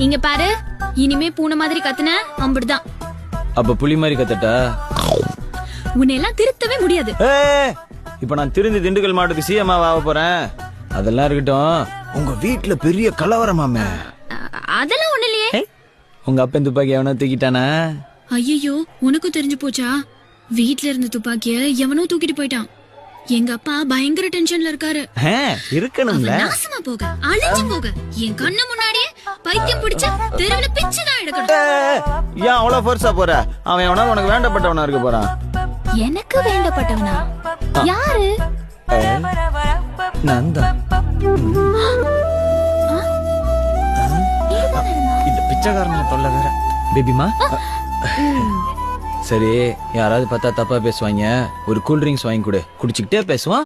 இங்க பாரு, இனிமே பூனை மாதிரி கத்துன அம்பிடுதான். அப்ப புலி மாதிரி கத்தட்டா? உன்னை எல்லாம் திருத்தவே முடியாது. இப்ப நான் திருந்து திண்டுக்கல் மாவட்டத்துக்கு சிஎம் ஆக போறேன். அதெல்லாம் இருக்கட்டும், உங்க வீட்டுல பெரிய கலவரமாமே. அதெல்லாம் ஒண்ணு இல்லையே. உங்க அப்பன் துப்பாக்கி எவனோ தூக்கிட்டானா? ஐயோ, உனக்கும் தெரிஞ்சு போச்சா? வீட்ல இருந்த துப்பாக்கிய எவனோ தூக்கிட்டு போயிட்டான். எங்க அப்பா பயங்கர டென்ஷன்ல இருக்காரு. இருக்கணும்ல. நாசமா போக, அழிஞ்சு போக, என் கண்ணு முன்னாடியே பைத்தியம் பிடிச்ச தெருவுல பிச்சுதான் எடுக்கணும். ஏன் அவ்வளவு ஃபோர்ஸா போற? அவன் எவனா உனக்கு வேண்டப்பட்டவனா இருக்க போறான். எனக்கு வேண்டப்பட்டவனா? யாரு? நான் தான். இந்த பிச்சைக்காரன தொல்லை வேற. பேபிமா, சரி, யாராவது பார்த்தா தப்பா பேசுவாங்க. ஒரு கூல் ட்ரிங்க்ஸ் வாங்கி கொடு, குடிச்சுக்கிட்டே பேசுவான்.